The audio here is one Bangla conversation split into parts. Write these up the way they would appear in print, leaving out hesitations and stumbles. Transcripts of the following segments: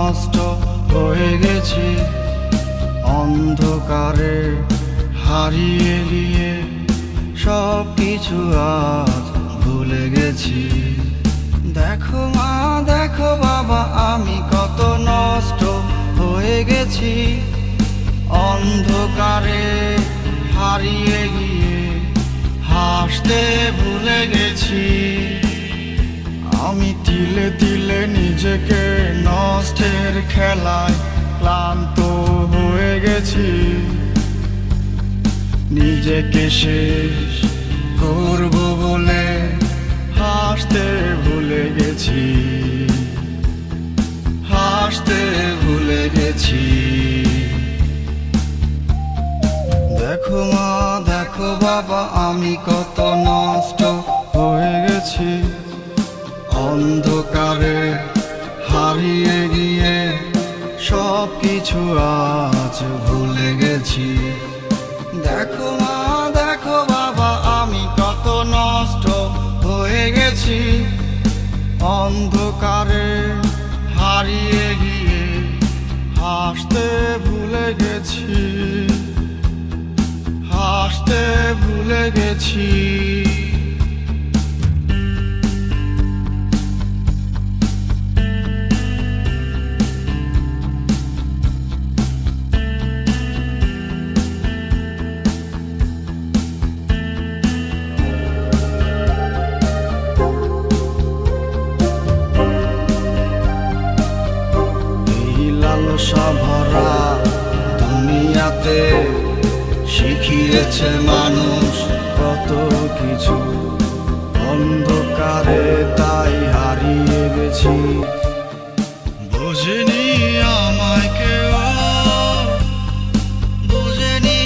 নষ্ট হয়ে গেছি, অন্ধকারে হারিয়ে গিয়ে সব কিছু আজ ভুলে গেছি। দেখো মা দেখো বাবা আমি কত নষ্ট হয়ে গেছি, অন্ধকারে হারিয়ে গিয়ে হাসতে ভুলে গেছি। আমি তিলে তিলে নিজেকে নষ্টের খেলায় ক্লান্ত হয়ে গেছি, নিজেকে শেষ করব বলে হাসতে ভুলে গেছি, হাসতে ভুলে গেছি। দেখো মা দেখো বাবা আমি কত নষ্ট হয়ে গেছি, অন্ধকারে হারিয়ে গিয়ে সব কিছু আজ ভুলে গেছি। দেখো মা দেখো বাবা আমি কত নষ্ট হয়ে গেছি, অন্ধকারে হারিয়ে গিয়ে হাসতে ভুলে গেছি, হাসতে ভুলে গেছি। লালসা ভরা দুনিয়াতে শিখিয়েছে মানুষ কত কিছু, অন্ধকারে তাই হারিয়ে গেছি। বুঝিনি আমায় কেউ, বুঝিনি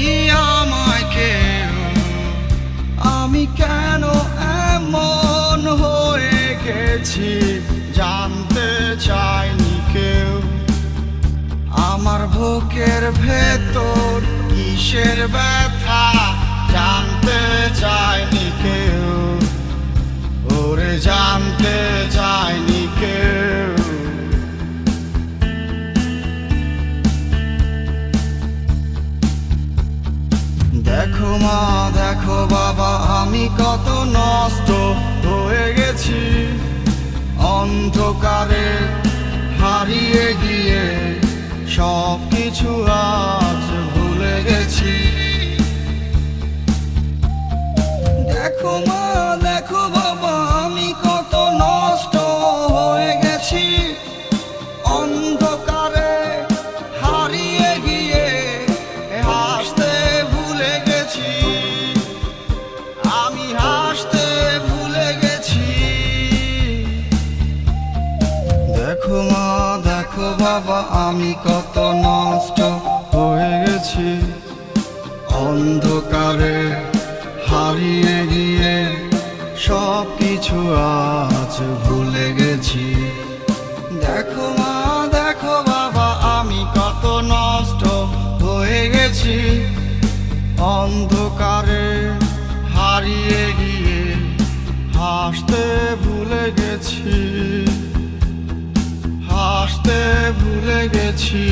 আমায় কেউ, আমি কেন এমন হয়ে গেছি জানতে চাইনি কেউ। আমার বুকের ভেতর কিসের ব্যথা জানতে চায়নি কেউ, ওরে জানতে চায়নি কেউ। দেখো মা দেখো বাবা আমি কত নষ্ট হয়ে গেছি, অন্ধকারে হারিয়ে গিয়ে সব কিছু আজ ভুলে গেছি। দেখো মা দেখো বাবা আমি কত নষ্ট হয়ে গেছি, অন্ধকারে হারিয়ে গিয়ে হাসতে ভুলে গেছি, আমি হাসতে ভুলে গেছি। দেখো মা দেখো বাবা আমি কত নষ্ট হয়ে গেছি, অন্ধকারে হারিয়ে গিয়ে সব কিছু আজ ভুলে গেছি। দেখো মা দেখো বাবা আমি কত নষ্ট হয়ে গেছি, অন্ধকারে হারিয়ে গিয়ে হাসতে ভুলে গেছি, হাসতে ভুলে গেছি।